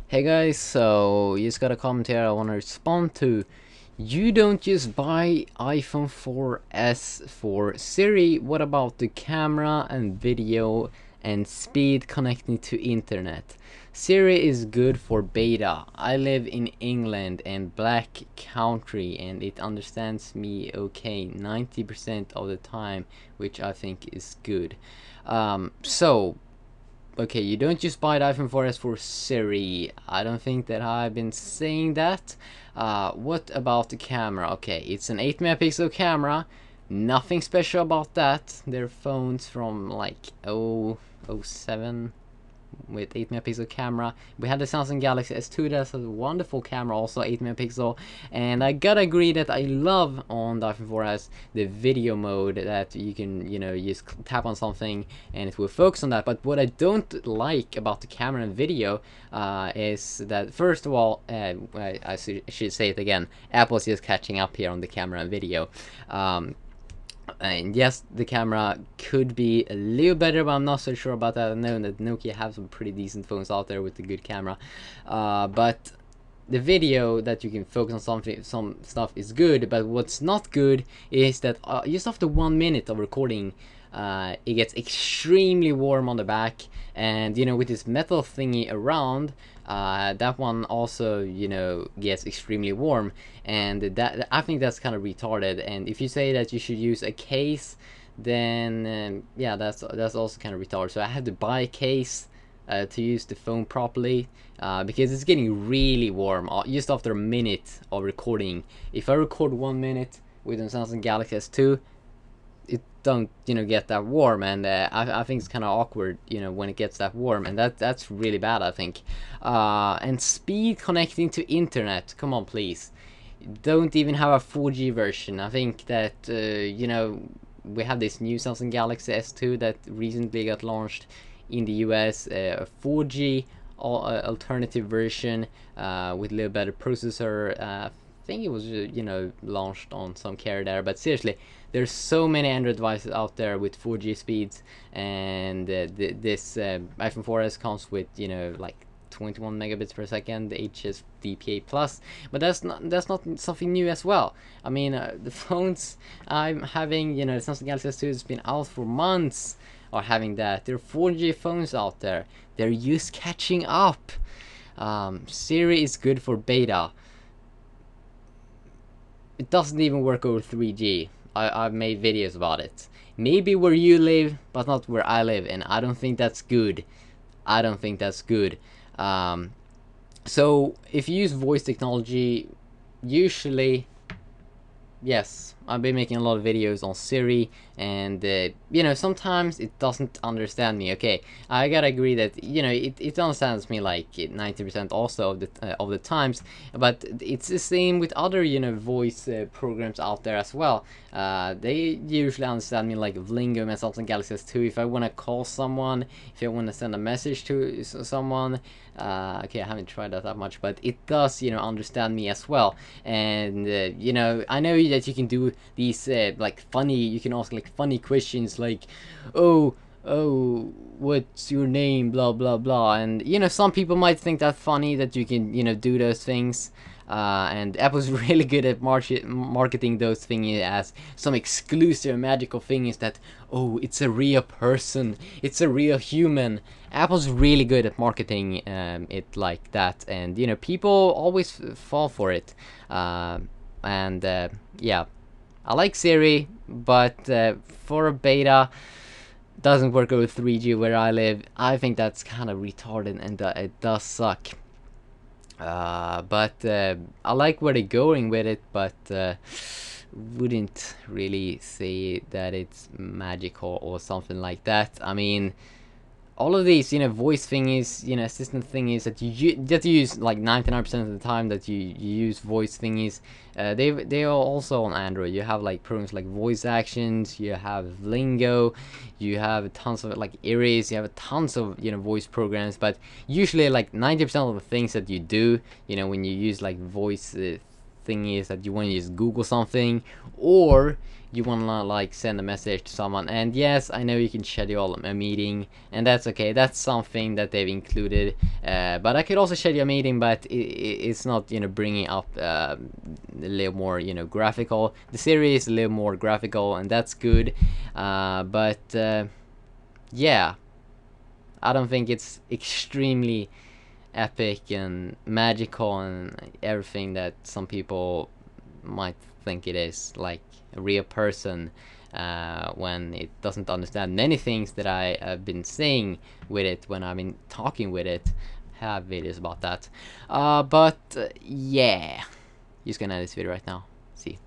Hey guys, so you just got a comment here I want to respond to. You don't just buy iPhone 4S for Siri. What about the camera and video and speed connecting to internet? Siri is good for beta. I live in England and black country and it understands me okay 90% of the time, which I think is good. Okay, you don't just buy the iPhone 4S for Siri. I don't think that I've been saying that. What about the camera? Okay, it's an 8 megapixel camera. Nothing special about that. They're phones from like 07 with 8 megapixel camera. We had the Samsung Galaxy S2 that's a wonderful camera, also 8 megapixel. And I gotta agree that I love on the iPhone 4S the video mode that you can, just tap on something and it will focus on that. But what I don't like about the camera and video is that, first of all, I should say it again, Apple's just catching up here on the camera and video. And yes, the camera could be a little better, but I'm not so sure about that. I know that Nokia have some pretty decent phones out there with a good camera, but the video that you can focus on some stuff is good. But what's not good is that just after 1 minute of recording, it gets extremely warm on the back, and with this metal thingy around, that one also gets extremely warm, and that I think that's kind of retarded. And if you say that you should use a case, then yeah, that's also kind of retarded. So I had to buy a case to use the phone properly, because it's getting really warm just after a minute of recording. If I record 1 minute with a Samsung Galaxy S2, it don't get that warm, and I think it's kind of awkward when it gets that warm, and that's really bad, I think. And speed connecting to internet, come on please, don't even have a 4G version. I think that we have this new Samsung Galaxy S2 that recently got launched in the US, a 4G alternative version with a little better processor. I think it was launched on some carrier there, but seriously, there's so many Android devices out there with 4G speeds, and this iPhone 4S comes with like 21 megabits per second HSDPA plus, but that's not something new as well. I mean, the phones I'm having, the Samsung Galaxy S2 has been out for months, are having that. There are 4G phones out there. They're just catching up. Siri is good for beta. It doesn't even work over 3G. I've made videos about it. Maybe where you live, but not where I live, and I don't think that's good. I don't think that's good. So if you use voice technology, usually, yes, I've been making a lot of videos on Siri, and sometimes it doesn't understand me. Okay, I gotta agree that it understands me like 90% also of the times, but it's the same with other voice programs out there as well. They usually understand me like Lingo and Samsung Galaxy S2. If I want to call someone, if I want to send a message to someone, okay, I haven't tried that much, but it does understand me as well. And I know that you can do these like funny, you can ask like funny questions like, oh, what's your name, blah blah blah, and some people might think that funny that you can do those things. And Apple's really good at marketing those things as some exclusive magical things that, oh, it's a real person, it's a real human. Apple's really good at marketing it like that, and people always fall for it. And yeah, I like Siri, but for a beta, doesn't work over 3G where I live. I think that's kind of retarded, and it does suck. But I like where they're going with it, but wouldn't really say that it's magical or something like that. I mean, all of these, voice thingies, assistant thingies that you use like 99% of the time that you use voice thingies, they are also on Android. You have like programs like voice actions, you have Lingo, you have tons of like Iris, you have tons of voice programs, but usually like 90% of the things that you do, when you use like voice thing is that you want to just Google something, or you want to like send a message to someone. And yes, I know you can schedule a meeting, and that's okay. That's something that they've included. But I could also schedule a meeting, but it's not, you know, bringing up a little more, you know, graphical. The Siri is a little more graphical, and that's good. But yeah, I don't think it's extremely epic and magical and everything that some people might think it is, like a real person, when it doesn't understand many things that I have been saying with it when I've been talking with it. Have videos about that. But yeah, just gonna end this video right now. See.